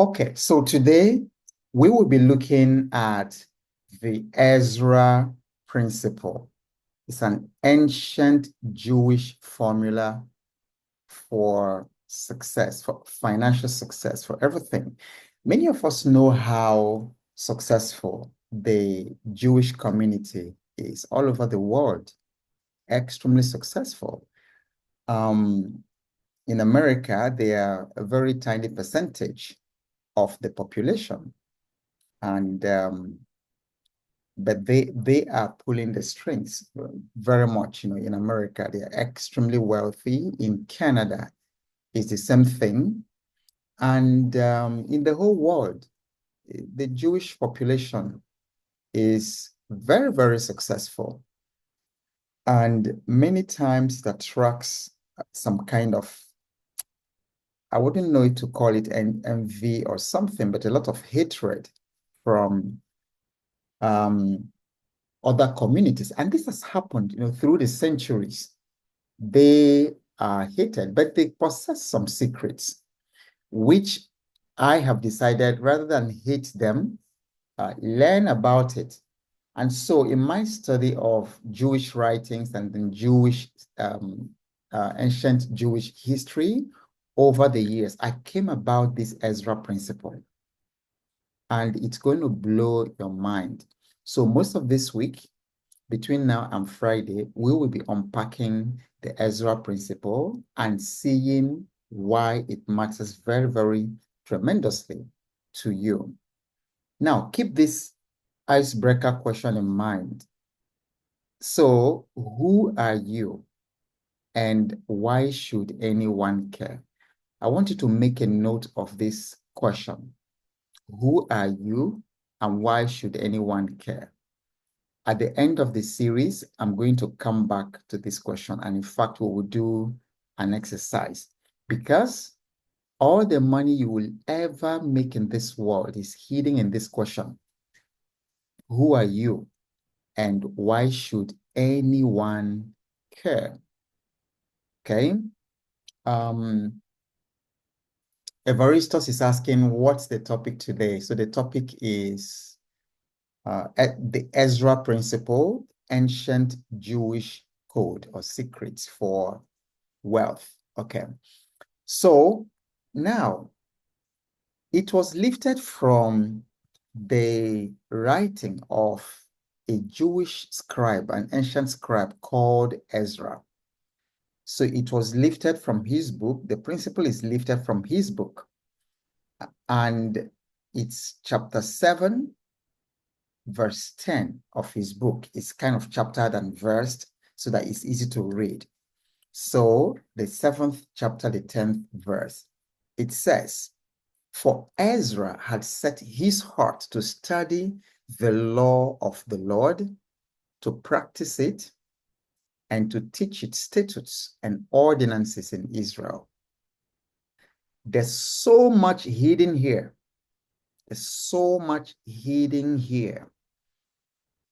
Okay, so today we will be looking at the Ezra Principle. It's an ancient Jewish formula for success, for financial success, for everything. Many of us know how successful the Jewish community is all over the world, extremely successful. Um, in America, they are a very tiny percentage of the population, and but they are pulling the strings very much. In America, they are extremely wealthy. In Canada, it's the same thing. And in the whole world, the Jewish population is very, very successful. And many times it attracts some kind of, I wouldn't know to call it an envy or something, but a lot of hatred from um, other communities. And this has happened, through the centuries. They are hated, but they possess some secrets, which I have decided rather than hate them, learn about it. And so in my study of Jewish writings and in ancient Jewish history over the years, I came about this Ezra principle. And it's going to blow your mind. So most of this week, between now and Friday, we will be unpacking the Ezra principle and seeing why it matters very, very tremendously to you. Now, keep this icebreaker question in mind. So, who are you and why should anyone care? I want you to make a note of this question. Who are you and why should anyone care? At the end of the series, I'm going to come back to this question. And in fact, we will do an exercise because all the money you will ever make in this world is hidden in this question. Who are you? And why should anyone care? Okay. Evaristos is asking, what's the topic today? So the topic is the Ezra Principle, ancient Jewish code or secrets for wealth. Okay. So now it was lifted from the writing of a Jewish scribe, an ancient scribe called Ezra. So it was lifted from his book. The principle is lifted from his book. And it's chapter 7, verse 10 of his book. It's kind of chaptered and versed so that it's easy to read. So the 7th chapter, the 10th verse, it says, "For Ezra had set his heart to study the law of the Lord, to practice it, and to teach its statutes and ordinances in Israel." There's so much hidden here. There's so much hidden here.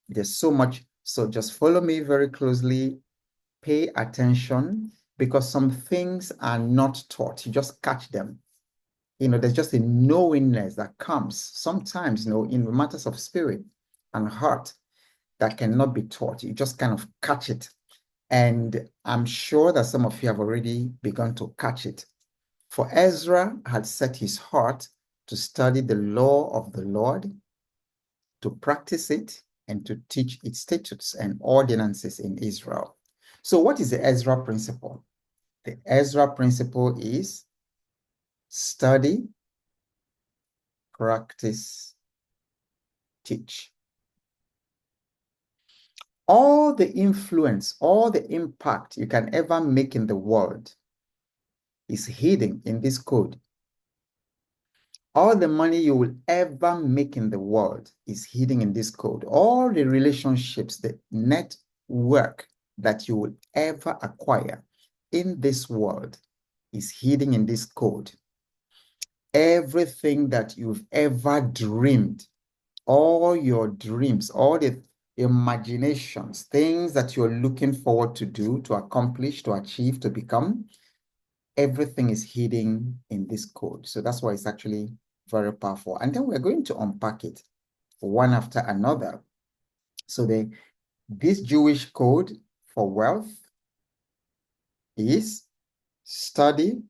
There's so much. So just follow me very closely. Pay attention because some things are not taught. You just catch them. There's just a knowingness that comes sometimes, in matters of spirit and heart that cannot be taught. You just kind of catch it. And I'm sure that some of you have already begun to catch it. For Ezra had set his heart to study the law of the Lord, to practice it, and to teach its statutes and ordinances in Israel. So what is the Ezra principle? The Ezra principle is study, practice, teach. All the influence, all the impact you can ever make in the world is hidden in this code. All the money you will ever make in the world is hidden in this code. All the relationships, the network that you will ever acquire in this world is hidden in this code. Everything that you've ever dreamed, all your dreams, all the imaginations, things that you're looking forward to do, to accomplish, to achieve, to become, everything is hidden in this code. So that's why it's actually very powerful. And then we're going to unpack it one after another. So this Jewish code for wealth is study,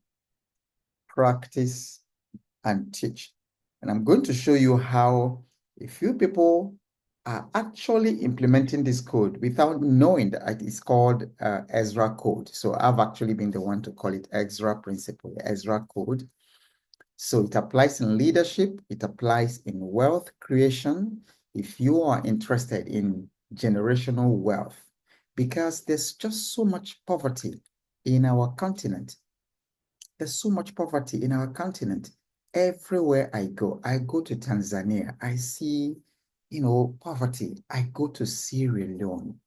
practice, and teach. And I'm going to show you how a few people are actually implementing this code without knowing that it's called Ezra code. So I've actually been the one to call it Ezra Principle, Ezra code. So it applies in leadership, it applies in wealth creation. If you are interested in generational wealth, because there's just so much poverty in our continent. There's so much poverty in our continent. Everywhere I go to Tanzania, I see, poverty. I go to Sierra Leone,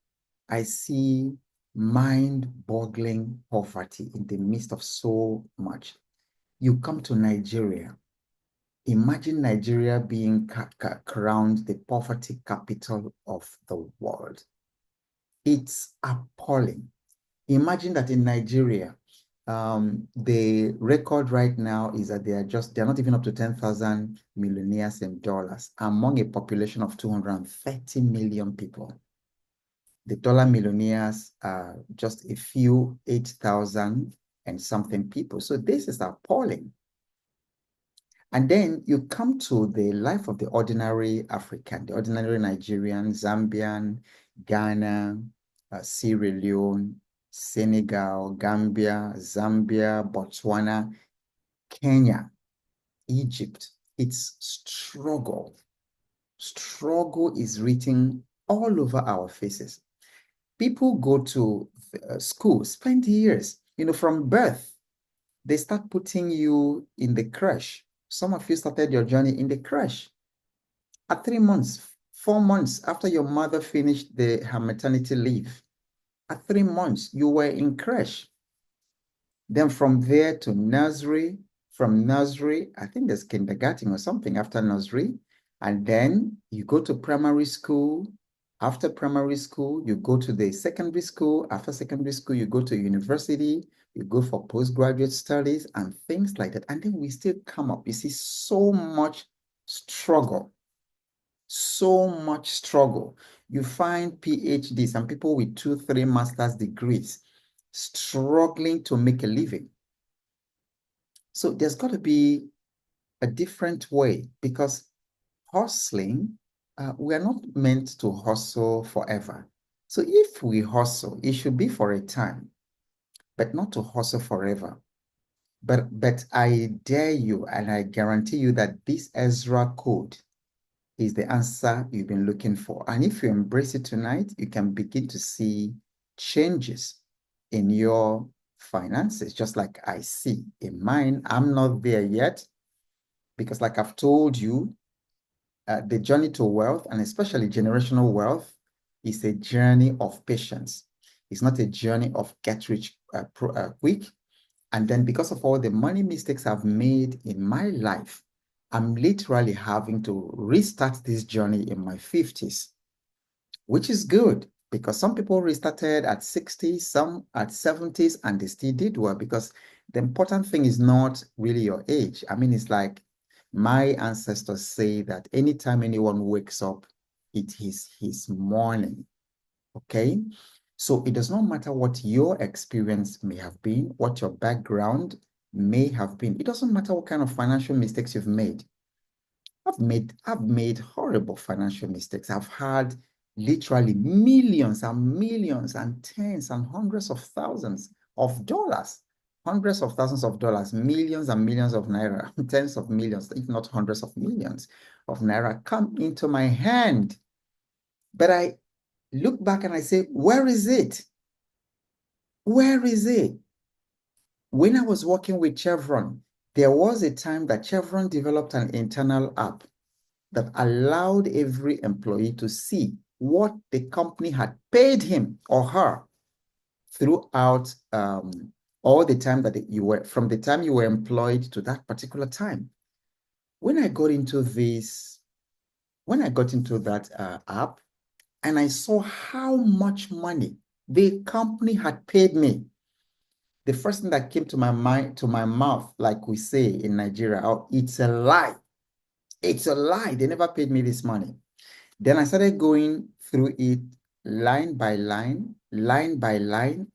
I see mind-boggling poverty in the midst of so much. You come to Nigeria, imagine Nigeria being crowned the poverty capital of the world. It's appalling. Imagine that in Nigeria, the record right now is that they're not even up to 10,000 millionaires in dollars among a population of 230 million people. The dollar millionaires are just a few 8,000 and something people. So this is appalling. And then you come to the life of the ordinary African, the ordinary Nigerian, Zambian, Ghana, Sierra Leone, Senegal, Gambia, Zambia, Botswana, Kenya, Egypt. It's struggle. Struggle is written all over our faces. People go to school, spend years, from birth. They start putting you in the crash. Some of you started your journey in the crash. At 3 months, 4 months after your mother finished her maternity leave, at 3 months, you were in crash. Then from there to nursery, from nursery, I think there's kindergarten or something after nursery. And then you go to primary school. After primary school, you go to the secondary school. After secondary school, you go to university. You go for postgraduate studies and things like that. And then we still come up. You see so much struggle. So much struggle. You find PhDs and people with 2, 3 master's degrees struggling to make a living. So there's got to be a different way, because hustling, we are not meant to hustle forever. So if we hustle, it should be for a time, but not to hustle forever. But I dare you and I guarantee you that this Ezra code is the answer you've been looking for. And if you embrace it tonight, you can begin to see changes in your finances, just like I see in mine. I'm not there yet because, like I've told you, the journey to wealth, and especially generational wealth, is a journey of patience. It's not a journey of get rich quick. And then because of all the money mistakes I've made in my life, I'm literally having to restart this journey in my 50s, which is good because some people restarted at 60, some at 70s, and they still did well, because the important thing is not really your age. I mean, it's like my ancestors say that anytime anyone wakes up, it is his morning. Okay? So it does not matter what your experience may have been, what your background may have been. It doesn't matter what kind of financial mistakes you've made. I've made horrible financial mistakes. I've had literally millions and millions and tens and hundreds of thousands of dollars, hundreds of thousands of dollars, millions and millions of naira, tens of millions, if not hundreds of millions of naira come into my hand. But I look back and I say, where is it? Where is it? When I was working with Chevron, there was a time that Chevron developed an internal app that allowed every employee to see what the company had paid him or her throughout all the time that from the time you were employed to that particular time. When I got into that app, and I saw how much money the company had paid me, the first thing that came to my mind, to my mouth, like we say in Nigeria, oh, it's a lie. It's a lie. They never paid me this money. Then I started going through it line by line,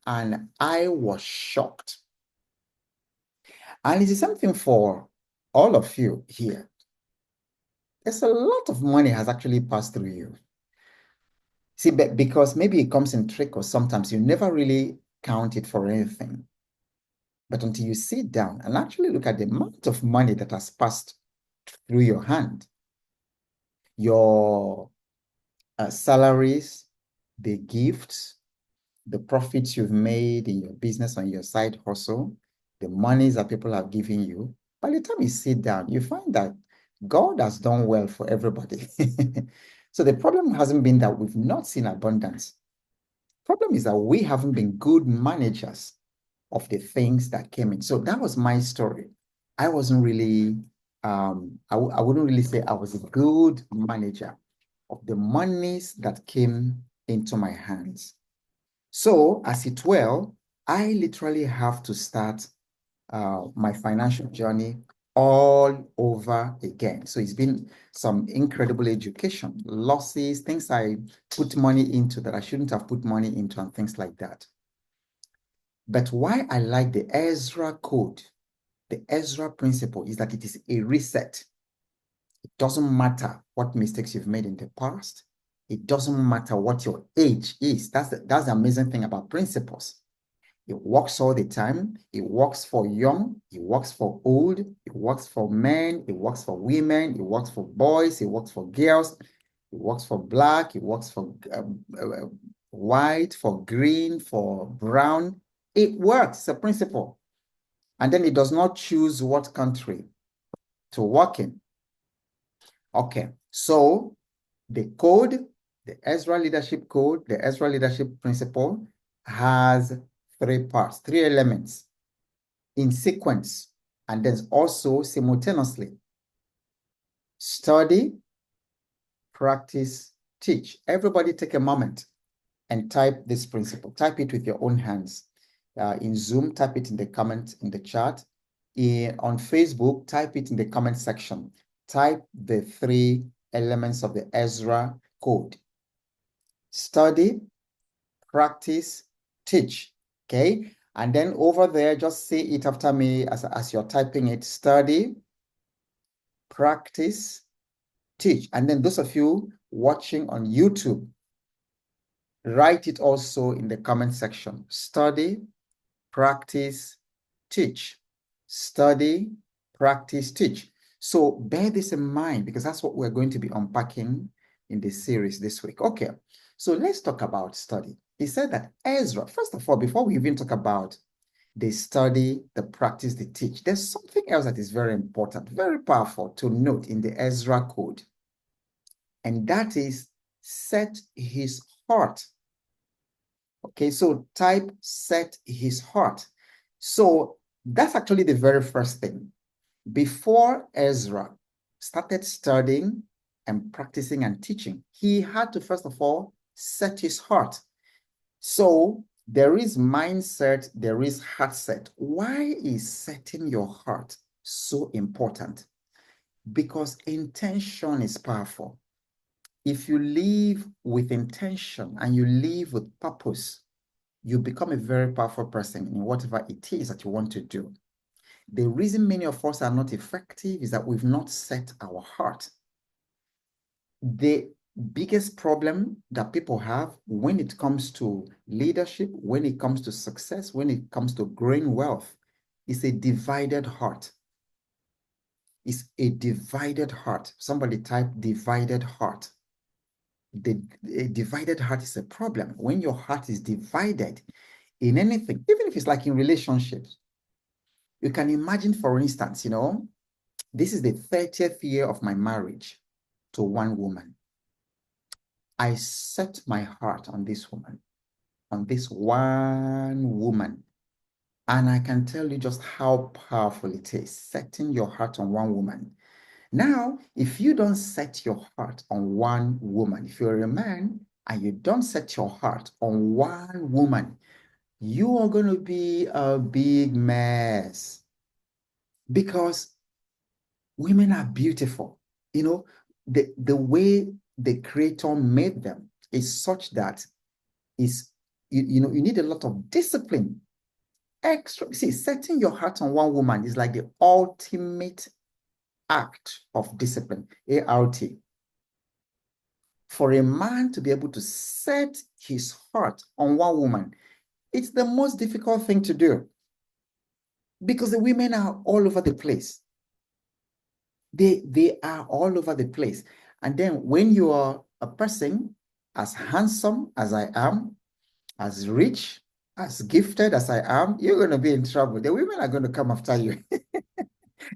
and I was shocked. And it is something for all of you here. There's a lot of money has actually passed through you. See, because maybe it comes in trickles sometimes, you never really count it for anything. But until you sit down and actually look at the amount of money that has passed through your hand, your salaries, the gifts, the profits you've made in your business on your side hustle, the monies that people have given you, by the time you sit down, you find that God has done well for everybody. So the problem hasn't been that we've not seen abundance. Problem is that we haven't been good managers of the things that came in. So that was my story. I wasn't really, I wouldn't really say I was a good manager of the monies that came into my hands. So as it well, I literally have to start my financial journey all over again. So it's been some incredible education, losses, things I put money into that I shouldn't have put money into, and things like that. But why I like the Ezra code, the Ezra principle, is that it is a reset. It doesn't matter what mistakes you've made in the past. It doesn't matter what your age is. That's the amazing thing about principles. It works all the time. It works for young. It works for old. It works for men. It works for women. It works for boys. It works for girls. It works for black. It works for white, for green, for brown. It works. It's a principle. And then it does not choose what country to work in. Okay, so the code, the Ezra Leadership Code, the Ezra Leadership Principle has three parts, three elements in sequence, and then also simultaneously. Study, practice, teach. Everybody take a moment and type this principle. Type it with your own hands. In Zoom, type it in the comment, in the chat. On Facebook, type it in the comment section. Type the three elements of the Ezra code. Study, practice, teach. Okay? And then over there, just say it after me as you're typing it. Study, practice, teach. And then those of you watching on YouTube, write it also in the comment section. Study, practice, teach. Study, practice, teach. So bear this in mind, because that's what we're going to be unpacking in this series this week. Okay, so let's talk about study. He said that Ezra, first of all, before we even talk about the study, the practice, the teach, there's something else that is very important, very powerful to note in the Ezra code. And that is set his heart. Okay, so type set his heart. So that's actually the very first thing. Before Ezra started studying and practicing and teaching, he had to first of all set his heart. So there is mindset, there is heart set. Why is setting your heart so important? Because intention is powerful. If you live with intention and you live with purpose, you become a very powerful person in whatever it is that you want to do. The reason many of us are not effective is that we've not set our heart. The biggest problem that people have when it comes to leadership, when it comes to success, when it comes to growing wealth, is a divided heart. It's a divided heart. Somebody type divided heart. A divided heart is a problem. When your heart is divided in anything, even if it's like in relationships, you can imagine, for instance, this is the 30th year of my marriage to one woman. I set my heart on this woman, on this one woman. And I can tell you just how powerful it is, setting your heart on one woman. Now, if you don't set your heart on one woman, if you're a man and you don't set your heart on one woman, you are going to be a big mess. Because women are beautiful. the way the creator made them is such that is you need a lot of discipline. Setting your heart on one woman is like the ultimate act of discipline, ART. For a man to be able to set his heart on one woman, it's the most difficult thing to do because the women are all over the place. They are all over the place. And then when you are a person as handsome as I am, as rich, as gifted as I am, you're going to be in trouble. The women are going to come after you.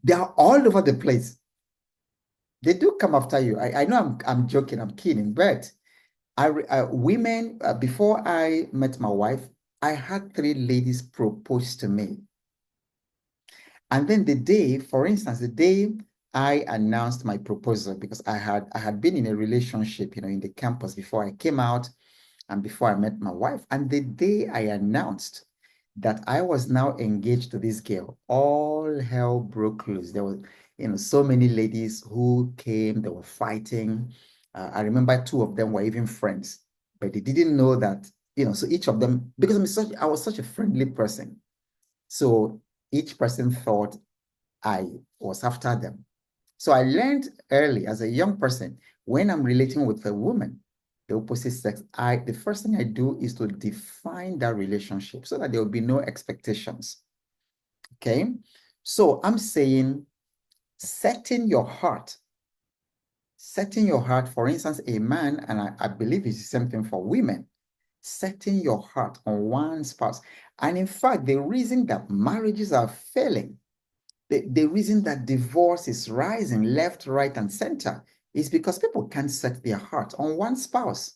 They are all over the place. They do come after you. I know I'm joking, I'm kidding, but women, before I met my wife, I had 3 ladies propose to me. And then the day, for instance, the day I announced my proposal, because I had been in a relationship, in the campus before I came out and before I met my wife. And the day I announced that I was now engaged to this girl, all hell broke loose. There was, so many ladies who came, they were fighting. I remember 2 of them were even friends, but they didn't know that, so each of them, because I was such a friendly person. So each person thought I was after them. So I learned early as a young person, when I'm relating with a woman, the opposite sex, the first thing I do is to define that relationship so that there will be no expectations. Okay. So I'm saying setting your heart, for instance, a man, and I believe it's the same thing for women, setting your heart on one spouse. And in fact, the reason that marriages are failing, the reason that divorce is rising left, right, and center is because people can't set their heart on one spouse.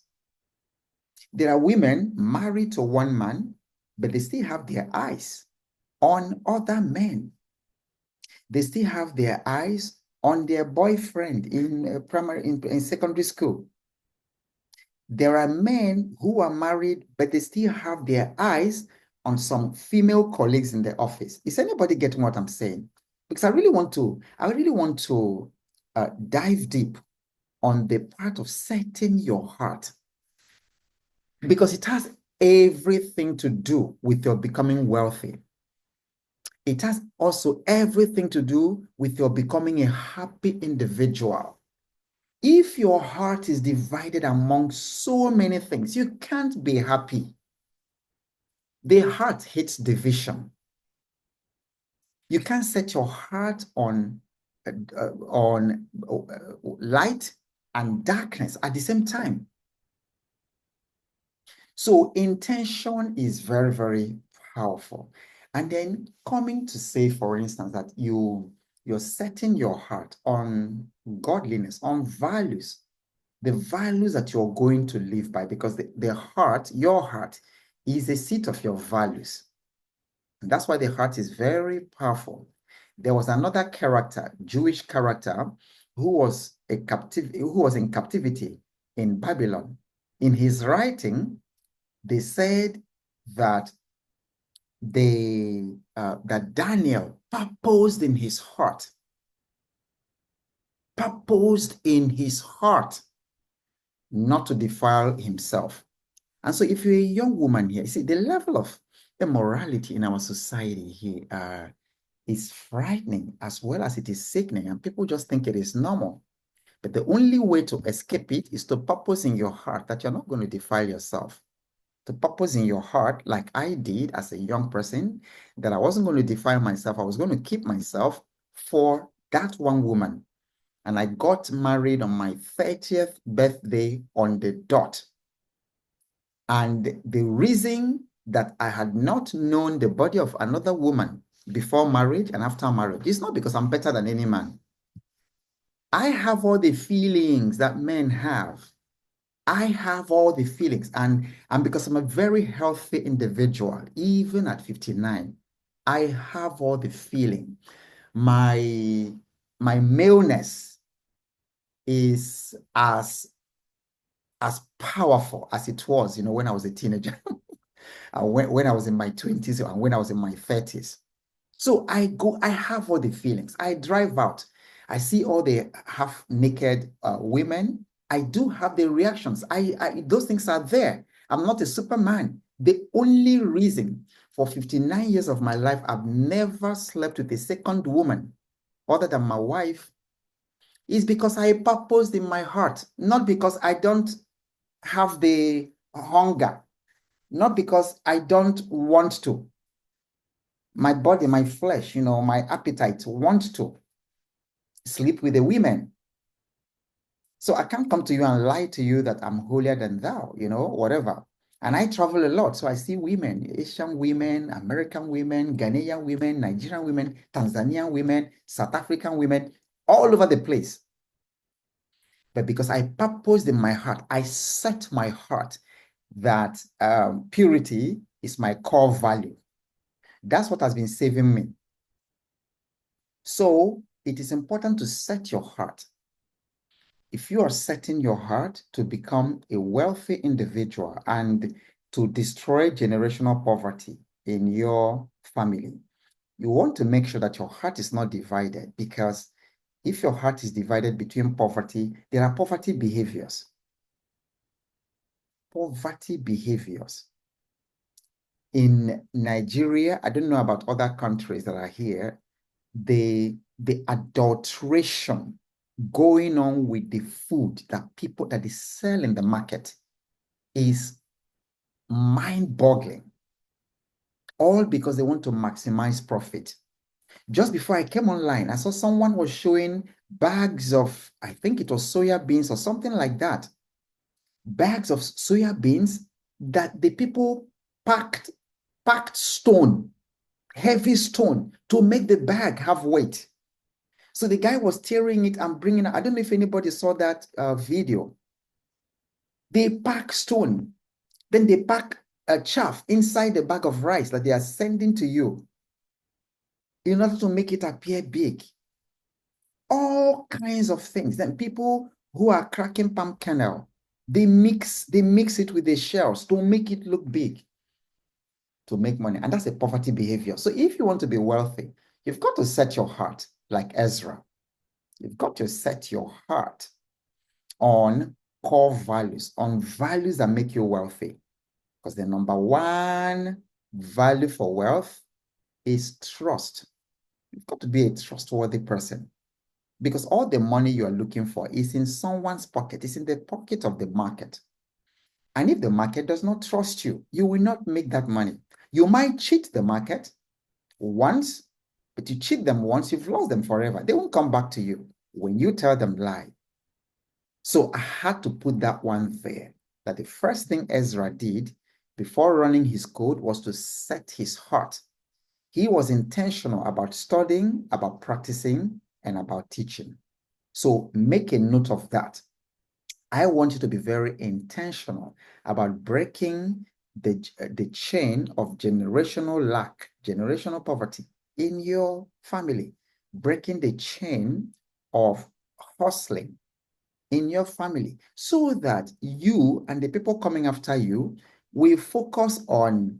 There are women married to one man, but they still have their eyes on other men. They still have their eyes on their boyfriend in secondary school. There are men who are married, but they still have their eyes on some female colleagues in the office. Is anybody getting what I'm saying? Because I really want to dive deep on the part of setting your heart, because it has everything to do with your becoming wealthy. It has also everything to do with your becoming a happy individual. If your heart is divided among so many things, you can't be happy. The heart hates division. You can't set your heart on light and darkness at the same time. So intention is very, very powerful. And then coming to say, for instance, that you're setting your heart on godliness, on values, the values that you're going to live by, because your heart is the seat of your values. And that's why the heart is very powerful. There was another character, Jewish character, who was in captivity in Babylon. In his writing, they said that that Daniel purposed in his heart not to defile himself. And so if you're a young woman here, you see the level of immorality in our society here is frightening as well as it is sickening, and people just think it is normal. But the only way to escape it is to purpose in your heart that you're not going to defile yourself. To purpose in your heart, like I did as a young person, that I wasn't going to defile myself. I was going to keep myself for that one woman. And I got married on my 30th birthday on the dot. And the reason that I had not known the body of another woman before marriage and after marriage is not because I'm better than any man. I have all the feelings that men have. I have all the feelings, and because I'm a very healthy individual, even at 59, I have all the feeling. My maleness is as powerful as it was, when I was a teenager, and when I was in my 20s and when I was in my 30s. So I have all the feelings. I drive out. I see all the half naked women. I do have the reactions. Those things are there. I'm not a Superman. The only reason for 59 years of my life, I've never slept with a second woman other than my wife is because I purposed in my heart, not because I don't have the hunger, not because I don't want to. My body, my flesh, my appetite want to sleep with the women. So I can't come to you and lie to you that I'm holier than thou, whatever. And I travel a lot. So I see women, Asian women, American women, Ghanaian women, Nigerian women, Tanzanian women, South African women, all over the place. But because I purposed in my heart, I set my heart that purity is my core value. That's what has been saving me. So it is important to set your heart. If you are setting your heart to become a wealthy individual and to destroy generational poverty in your family, you want to make sure that your heart is not divided, because if your heart is divided between poverty, there are poverty behaviors. Poverty behaviors. In Nigeria, I don't know about other countries that are here, the adulteration going on with the food that they sell in the market is mind-boggling. All because they want to maximize profit. Just before I came online, I saw someone was showing bags of, I think it was soya beans or something like that. Bags of soya beans that the people packed stone, heavy stone, to make the bag have weight. So the guy was tearing it and bringing it. I don't know if anybody saw that video. They pack stone, then they pack a chaff inside the bag of rice that they are sending to you in order to make it appear big. All kinds of things. Then people who are cracking palm kernel, they mix it with the shells to make it look big, to make money. And that's a poverty behavior. So if you want to be wealthy, you've got to set your heart like Ezra. You've got to set your heart on core values, on values that make you wealthy. Because the number one value for wealth is trust. You've got to be a trustworthy person. Because all the money you are looking for is in someone's pocket. It's in the pocket of the market. And if the market does not trust you, you will not make that money. You might cheat the market once, but you cheat them once, you've lost them forever. They won't come back to you when you tell them lie. So I had to put that one there, that the first thing Ezra did before running his code was to set his heart. He was intentional about studying, about practicing, and about teaching. So make a note of that. I want you to be very intentional about breaking the chain of generational lack, generational poverty in your family, breaking the chain of hustling in your family, so that you and the people coming after you will focus on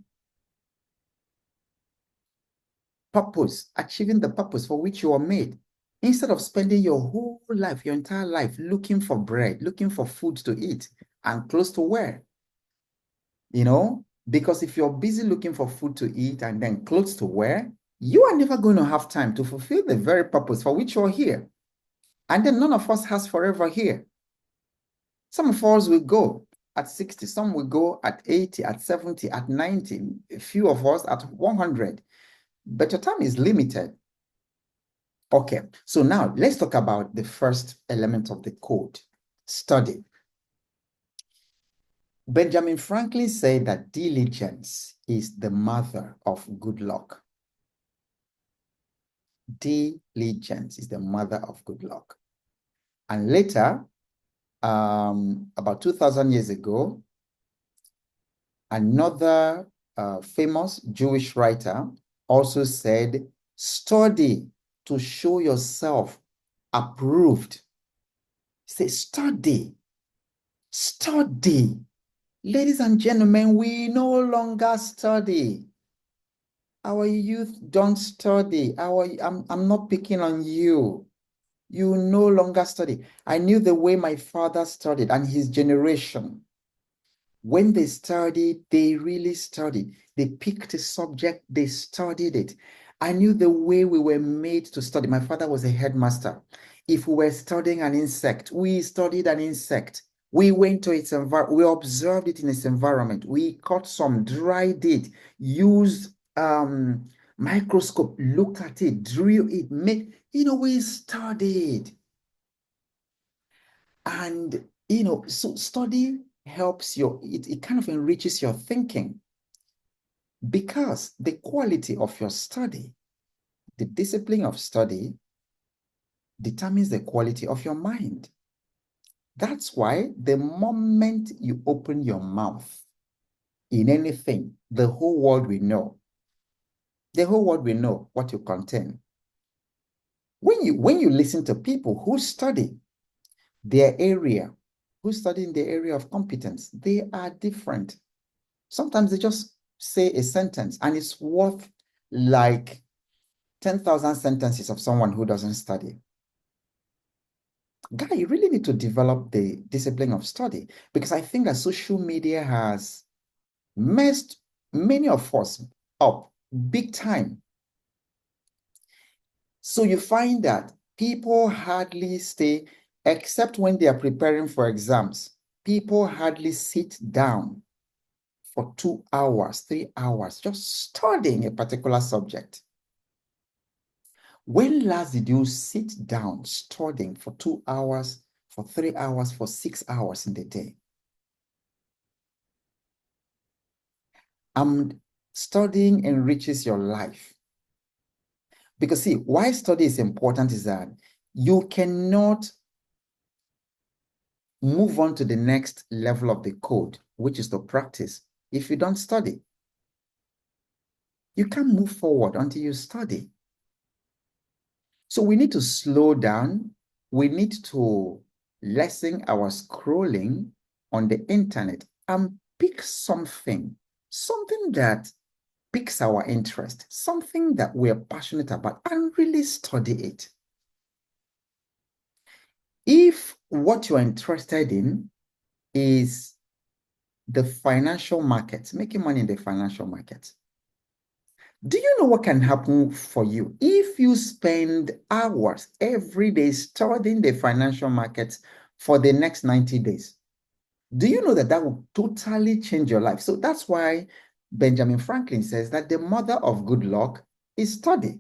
purpose, achieving the purpose for which you are made, instead of spending your whole life, your entire life, looking for bread, looking for food to eat and clothes to wear. Because if you're busy looking for food to eat and then clothes to wear, you are never going to have time to fulfill the very purpose for which you're here. And then none of us has forever here. Some of us will go at 60, some will go at 80, at 70, at 90, a few of us at 100. But your time is limited. Okay, so now let's talk about the first element of the code, study. Benjamin Franklin said that diligence is the mother of good luck. Diligence is the mother of good luck. And later, about 2,000 years ago, another famous Jewish writer also said, study to show yourself approved. Say, study. Study. Ladies and gentlemen, we no longer study. Our youth don't study. I'm not picking on you. You no longer study. I knew the way my father studied and his generation. When they studied, they really studied. They picked a subject, they studied it. I knew the way we were made to study. My father was a headmaster. If we were studying an insect, we studied an insect. We went to its environment, we observed it in its environment. We caught some, dried it, used microscope, looked at it, drew it, we studied. And so study helps it kind of enriches your thinking, because the quality of your study, the discipline of study, determines the quality of your mind. That's why the moment you open your mouth in anything, the whole world will know. The whole world will know what you contain. When you listen to people who study their area, who study in the area of competence, they are different. Sometimes they just say a sentence and it's worth like 10,000 sentences of someone who doesn't study. Guy, you really need to develop the discipline of study, because I think that social media has messed many of us up big time. So you find that people hardly stay, except when they are preparing for exams. People hardly sit down for 2 hours, 3 hours, just studying a particular subject. When last did you sit down studying for 2 hours, for 3 hours, for 6 hours in the day? Studying enriches your life. Because see, why study is important is that you cannot move on to the next level of the code, which is to practice, if you don't study. You can't move forward until you study. So we need to slow down. We need to lessen our scrolling on the internet and pick something that piques our interest, something that we're passionate about, and really study it. If what you're interested in is the financial market, making money in the financial market, do you know what can happen for you if you spend hours every day studying the financial markets for the next 90 days? Do you know that that will totally change your life? So that's why Benjamin Franklin says that the mother of good luck is study.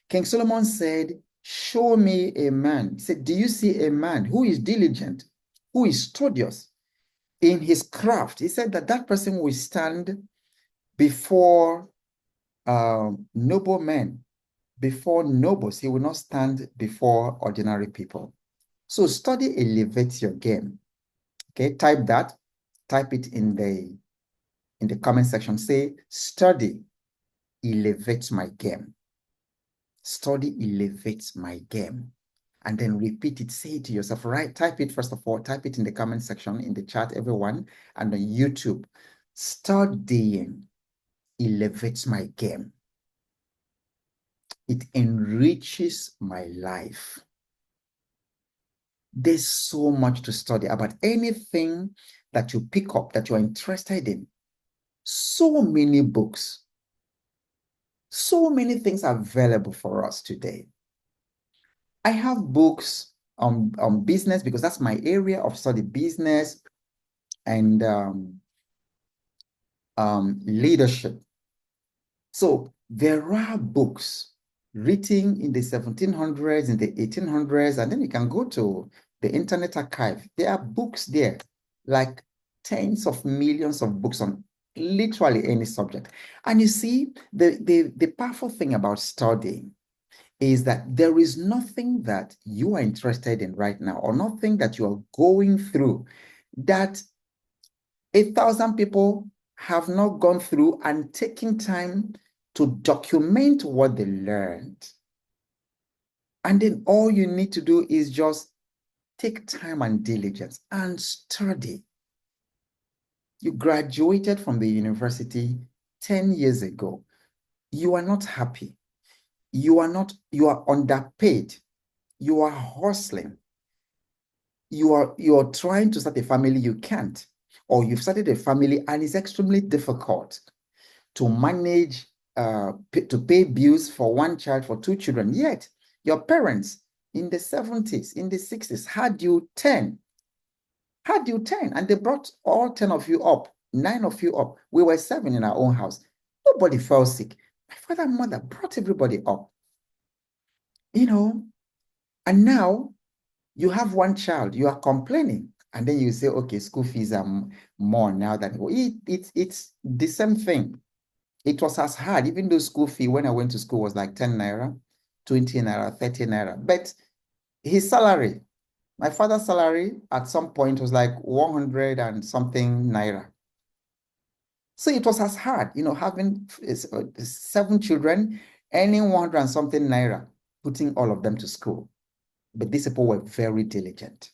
King Solomon said, show me a man. He said, do you see a man who is diligent, who is studious in his craft? He said that that person will stand before noble men, before nobles. He will not stand before ordinary people. So study elevates your game. Okay, type it in the comment section. Say, study elevates my game. Study elevates my game. And then repeat it, say it to yourself, right? Type it first of all, type it in the comment section, in the chat, everyone, and on YouTube. Studying elevates my game. It enriches my life. There's so much to study about anything that you pick up that you're interested in. So many books, so many things are available for us today. I have books on business, because that's my area of study, business and leadership. So there are books written in the 1700s, in the 1800s, and then you can go to the Internet Archive. There are books there, like tens of millions of books on literally any subject. And you see, the powerful thing about studying is that there is nothing that you are interested in right now, or nothing that you are going through, that 1,000 people have not gone through and taken time to document what they learned. And then all you need to do is just take time and diligence and study. You graduated from the university 10 years ago. You are not happy. You are underpaid. you are hustling. You're trying to start a family, you can't. Or you've started a family and it's extremely difficult to manage, to pay bills for one child, for two children. Yet, your parents in the 70s, in the 60s, had you 10, and they brought all 10 of you up, 9 of you up. We were 7 in our own house. Nobody fell sick. My father and mother brought everybody up, and now you have one child, you are complaining, and then you say, okay, school fees are more now than it's the same thing. It was as hard, even though school fee when I went to school was like 10 naira, 20 naira, 30 naira. But his salary, my father's salary at some point was like 100 and something naira. So it was as hard, having 7 children, earning 100 and something naira, putting all of them to school. But these people were very diligent.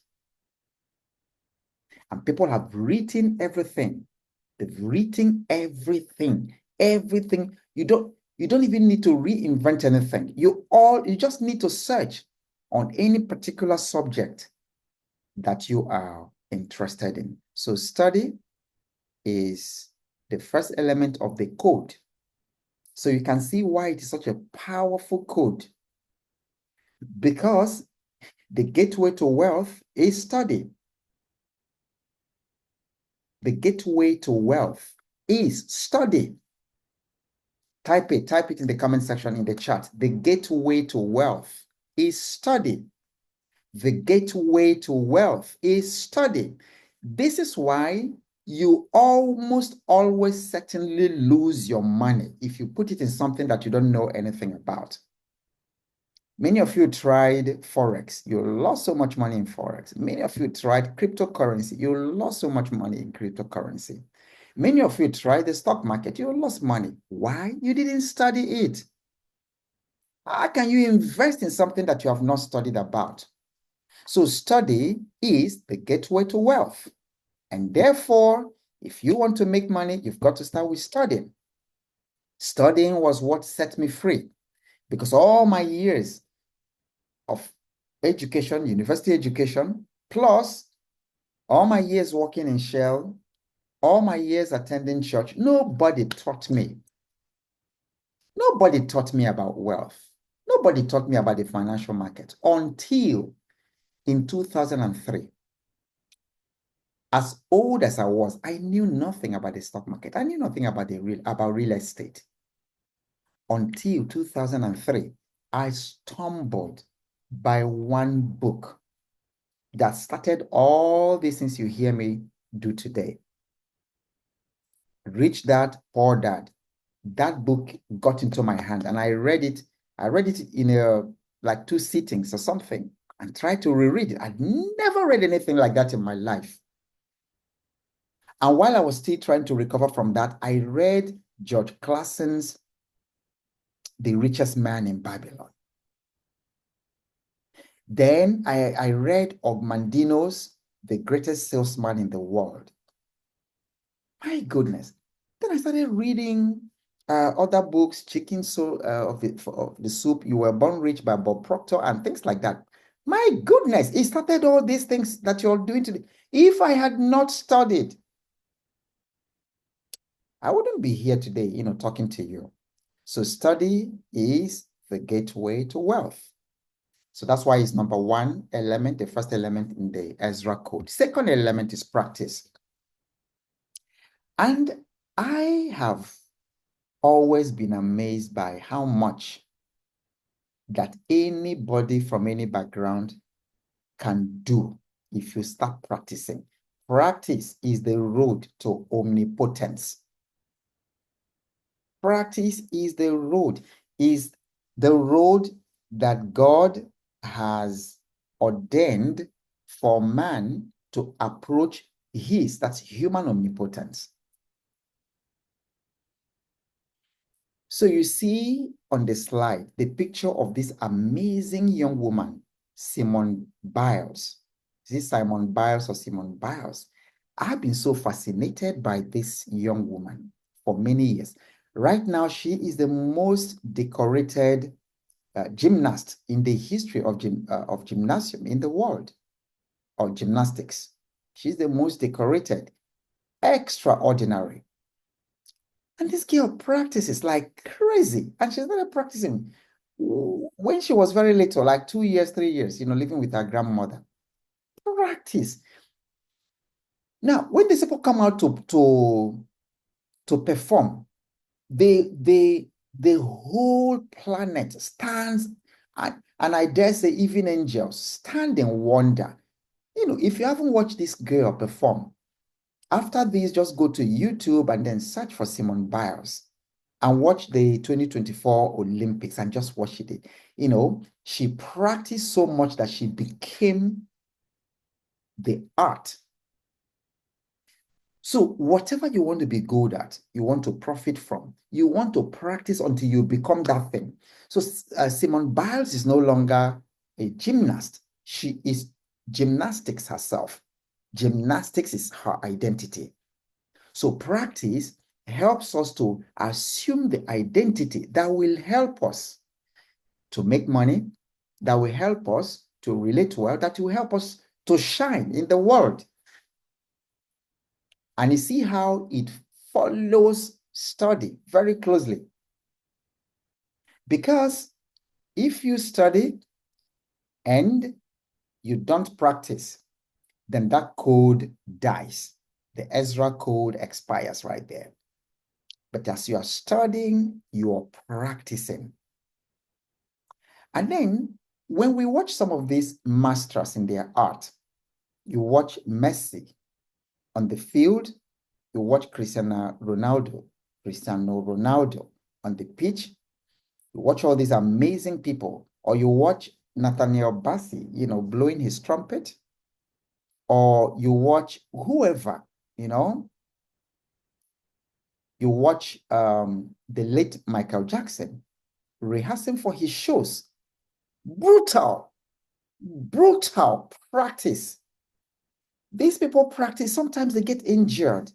And people have written everything. They've written everything. Everything. You don't even need to reinvent anything. You just need to search on any particular subject that you are interested in. So study is the first element of the code. So you can see why it is such a powerful code. Because the gateway to wealth is study. The gateway to wealth is study. Type it in the comment section in the chat. The gateway to wealth is study. The gateway to wealth is study. This is why you almost always certainly lose your money if you put it in something that you don't know anything about. Many of you tried Forex. You lost so much money in Forex. Many of you tried cryptocurrency. You lost so much money in cryptocurrency. Many of you tried the stock market. You lost money. Why? You didn't study it. How can you invest in something that you have not studied about? So study is the gateway to wealth. And therefore, if you want to make money, you've got to start with studying. Studying was what set me free, because all my years of education, university education, plus all my years working in Shell, all my years attending church, nobody taught me. Nobody taught me about wealth. Nobody taught me about the financial market until in 2003. As old as I was, I knew nothing about the stock market. I knew nothing about real estate. Until 2003, I stumbled by one book that started all these things you hear me do today. Rich Dad, Poor Dad. That book got into my hand and I read it. I read it in like 2 sittings or something and tried to reread it. I'd never read anything like that in my life. And while I was still trying to recover from that, I read George Clason's The Richest Man in Babylon. Then I read Ogmandino's The Greatest Salesman in the World. My goodness. Then I started reading other books, Chicken Soul of the Soup, You Were Born Rich by Bob Proctor and things like that. My goodness, it started all these things that you're doing today. If I had not studied, I wouldn't be here today, talking to you. So study is the gateway to wealth. So that's why it's number 1 element, the first element in the Ezra code. Second element is practice. And I have always been amazed by how much that anybody from any background can do if you start practicing. Practice is the road to omnipotence. Practice is the road that God has ordained for man to approach that's human omnipotence. So you see on the slide, the picture of this amazing young woman, Simone Biles. Is it Simone Biles or Simone Biles? I've been so fascinated by this young woman for many years. Right now, she is the most decorated gymnast in the history of gymnasium in the world, or gymnastics. She's the most decorated, extraordinary. And this girl practices like crazy. And she started practicing when she was very little, like 2 years, 3 years, living with her grandmother. Practice. Now, when these people come out to perform, the whole planet stands, and I dare say even angels stand in wonder. If you haven't watched this girl perform, after this, just go to YouTube and then search for Simone Biles and watch the 2024 Olympics and just watch it. She practiced so much that she became the art. So whatever you want to be good at, you want to profit from, you want to practice until you become that thing. So Simone Biles is no longer a gymnast. She is gymnastics herself. Gymnastics is her identity. So practice helps us to assume the identity that will help us to make money, that will help us to relate well, that will help us to shine in the world. And you see how it follows study very closely. Because if you study and you don't practice, then that code dies. The Ezra code expires right there. But as you are studying, you are practicing. And then when we watch some of these masters in their art, you watch Messi on the field, you watch Cristiano Ronaldo on the pitch, you watch all these amazing people, or you watch Nathaniel Bassi, blowing his trumpet, or you watch whoever, you watch the late Michael Jackson rehearsing for his shows. Brutal practice. These people practice, sometimes they get injured.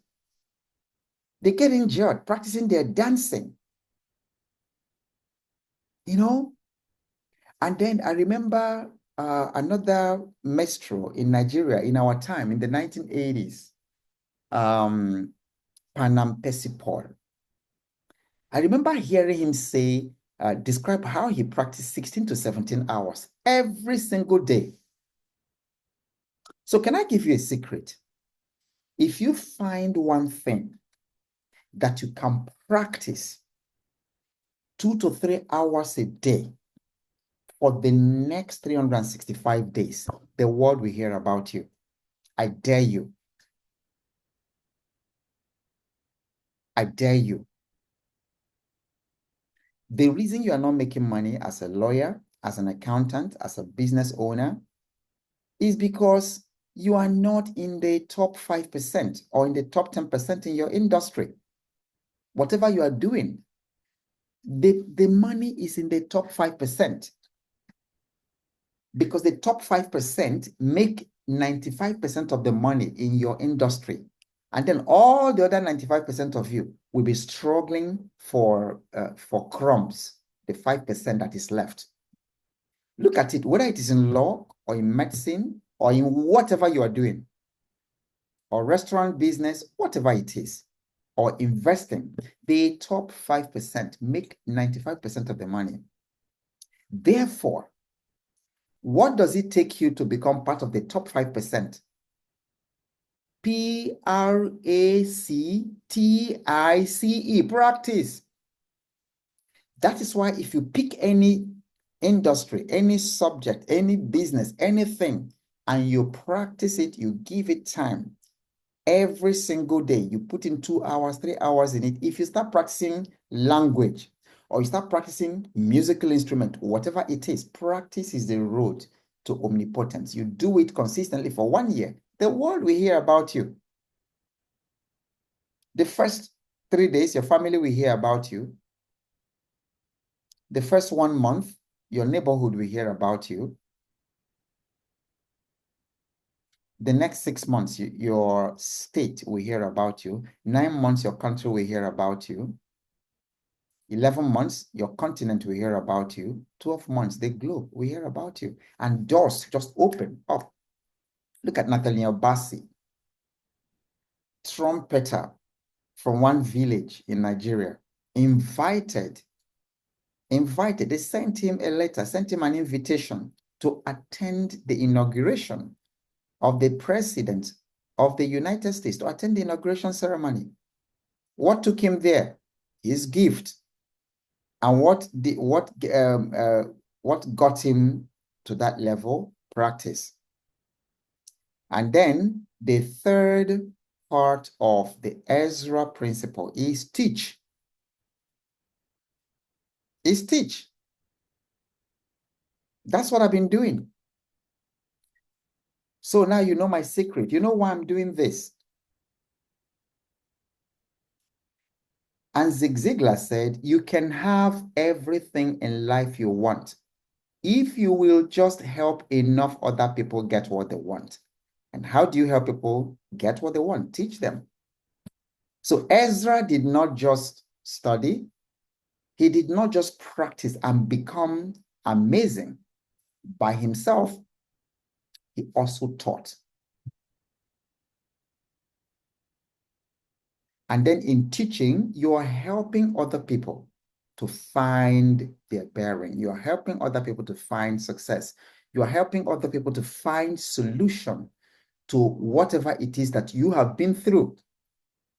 They get injured practicing their dancing. And then I remember another maestro in Nigeria in our time, in the 1980s, Panam Pesipol. I remember hearing him say, describe how he practiced 16 to 17 hours every single day. So can I give you a secret? If you find one thing that you can practice 2 to 3 hours a day for the next 365 days, the world will hear about you. I dare you. I dare you. The reason you are not making money as a lawyer, as an accountant, as a business owner, is because you are not in the top 5% or in the top 10% in your industry. Whatever you are doing, the money is in the top 5%. Because the top 5% make 95% of the money in your industry. And then all the other 95% of you will be struggling for crumbs, the 5% that is left. Look at it, whether it is in law or in medicine or in whatever you are doing, or restaurant business, whatever it is, or investing, the top 5% make 95% of the money. Therefore, what does it take you to become part of the top 5%? Practice. Practice. That is why if you pick any industry, any subject, any business, anything, and you practice it, you give it time, every single day, you put in 2 hours, 3 hours in it. If you start practicing language, or you start practicing musical instrument, whatever it is, practice is the road to omnipotence. You do it consistently for 1 year, the world will hear about you. The first 3 days, your family will hear about you. The first 1 month, your neighborhood will hear about you. The next 6 months, your state will hear about you. 9 months, your country will hear about you. 11 months, your continent will hear about you. 12 months, the globe will hear about you. And doors just open up. Look at Nathaniel Bassey, trumpeter from one village in Nigeria, invited. They sent him a letter, sent him an invitation to attend the inauguration of the president of the United States, to attend the inauguration ceremony. What took him there? His gift. And what got him to that level? Practice. And then the third part of the Ezra principle is teach. Is teach. That's what I've been doing. So now you know my secret. You know why I'm doing this. And Zig Ziglar said, you can have everything in life you want if you will just help enough other people get what they want. And how do you help people get what they want? Teach them. So Ezra did not just study. He did not just practice and become amazing by himself. He also taught. And then in teaching, you are helping other people to find their bearing. You are helping other people to find success. You are helping other people to find solution to whatever it is that you have been through.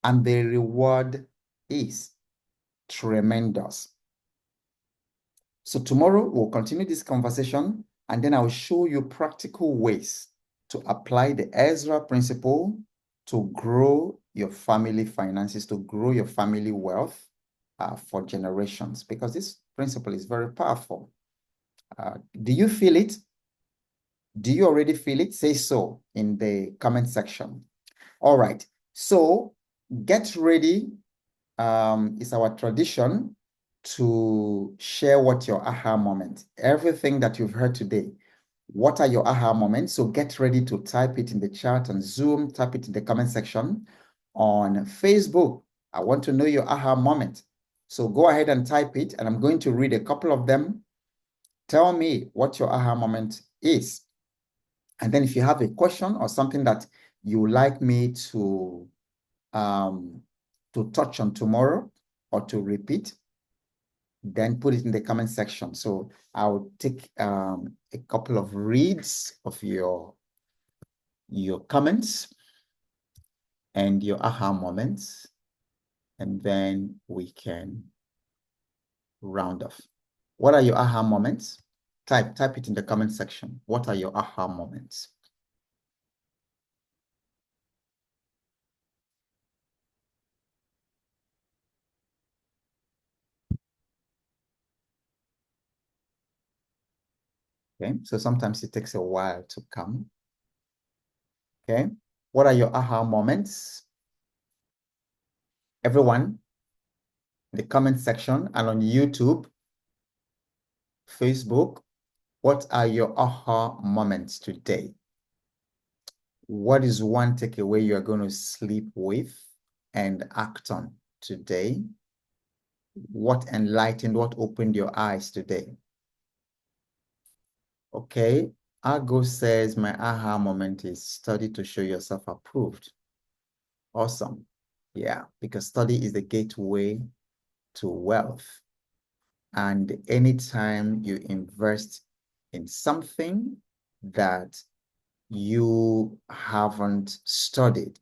And the reward is tremendous. So tomorrow we'll continue this conversation, and then I'll show you practical ways to apply the Ezra principle to grow your family finances, to grow your family wealth for generations, because this principle is very powerful. Do you feel it? Do you already feel it? Say so in the comment section. All right. So get ready. It's our tradition to share what your aha moment, everything that you've heard today. What are your aha moments? So get ready to type it in the chat on Zoom, type it in the comment section on Facebook. I want to know your aha moment. So go ahead and type it, and I'm going to read a couple of them. Tell me what your aha moment is. And then if you have a question or something that you would like me to touch on tomorrow or to repeat, then put it in the comment section. So I'll take a couple of reads of your comments and your aha moments, and then we can round off. What are your aha moments? Type it in the comment section. What are your aha moments? Okay, so sometimes it takes a while to come. Okay, what are your aha moments? Everyone, in the comment section and on YouTube, Facebook, what are your aha moments today? What is one takeaway you are going to sleep with and act on today? What enlightened, what opened your eyes today? Okay, Argo says, my aha moment is study to show yourself approved. Awesome. Yeah, because study is the gateway to wealth. And anytime you invest in something that you haven't studied,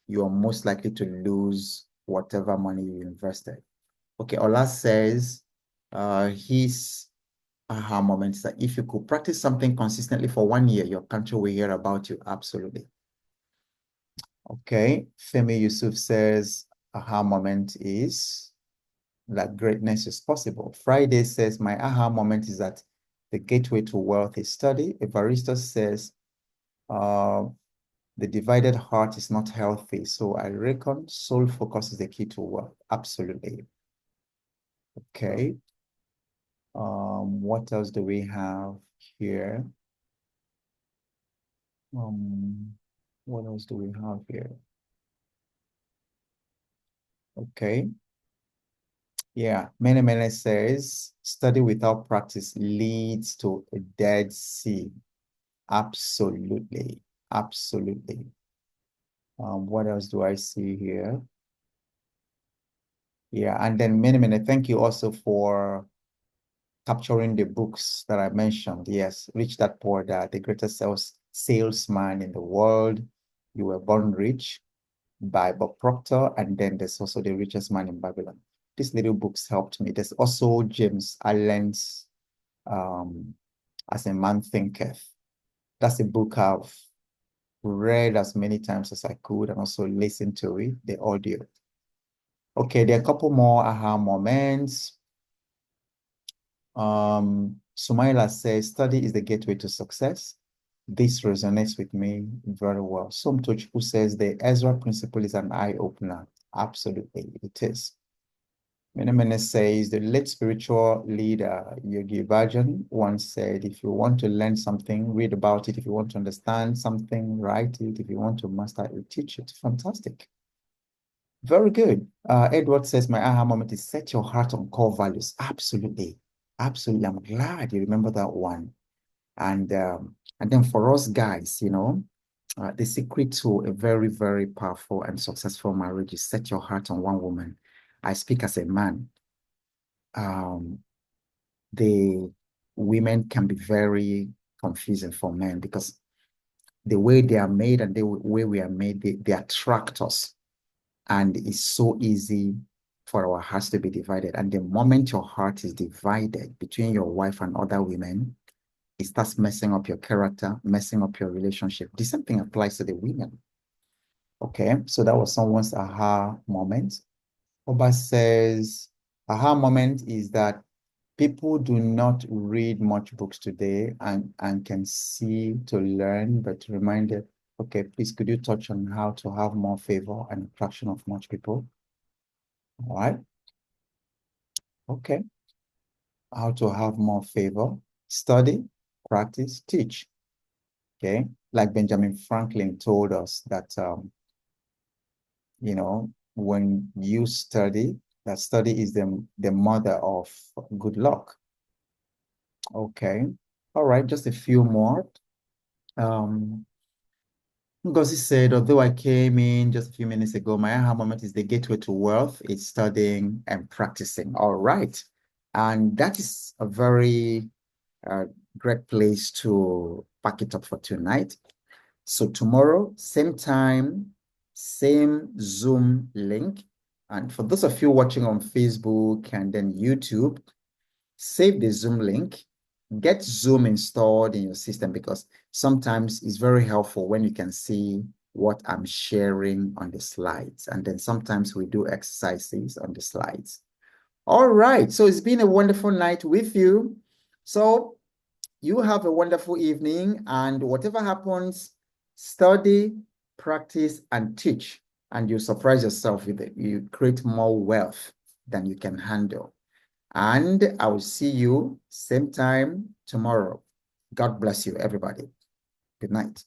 you are most likely to lose whatever money you invested. Okay, Ola says his aha moment is that if you could practice something consistently for 1 year, your country will hear about you. Absolutely. Okay, Femi Yusuf says aha moment is that greatness is possible. Friday says my aha moment is that the gateway to wealth is study. Evaristo says the divided heart is not healthy. So I reckon soul focus is the key to wealth. Absolutely. Okay. What else do we have here? What else do we have here? Okay. Yeah, many says study without practice leads to a dead sea. Absolutely. Absolutely. What else do I see here? Yeah, and then many thank you also for capturing the books that I mentioned. Yes, Rich Dad Poor Dad, the greatest salesman in the world. You Were Born Rich by Bob Proctor, and then there's also The Richest Man in Babylon. These little books helped me. There's also James Allen's um, As a Man Thinketh. That's a book I've read as many times as I could and also listened to it, the audio. Okay, there are a couple more aha moments. Sumaila says, study is the gateway to success. This resonates with me very well. Somtochukwu says the Ezra principle is an eye-opener. Absolutely, it is. Menemene says the late spiritual leader Yogi Bhajan once said, if you want to learn something, read about it. If you want to understand something, write it. If you want to master it, teach it. Fantastic. Very good. Edward says, my aha moment is set your heart on core values. Absolutely. Absolutely. I'm glad you remember that one. And then for us guys, the secret to a very powerful and successful marriage is set your heart on one woman. I speak as a man. Um, the women can be very confusing for men because the way they are made and the way we are made, they attract us. And it's so easy for our hearts to be divided. And the moment your heart is divided between your wife and other women, it starts messing up your character, messing up your relationship. The same thing applies to the women. Okay, so that was someone's aha moment. Oba says, aha moment is that people do not read much books today and can see to learn, but reminded, okay, please could you touch on how to have more favor and attraction of much people? All right. Okay. How to have more favor, study, practice, teach. Okay. Like Benjamin Franklin told us that, when you study, that study is the mother of good luck. Okay. All right. Just a few more. Um, Ngozi said, although I came in just a few minutes ago, my aha moment is the gateway to wealth. It's studying and practicing. All right. And that is a very uh, great place to pack it up for tonight. So tomorrow, same time, same Zoom link. And for those of you watching on Facebook and then YouTube, save the Zoom link, get Zoom installed in your system because sometimes it's very helpful when you can see what I'm sharing on the slides. And then sometimes we do exercises on the slides. All right, so it's been a wonderful night with you. So you have a wonderful evening, and whatever happens, study, practice, and teach. And you surprise yourself with it. You create more wealth than you can handle. And I will see you same time tomorrow. God bless you, everybody. Good night.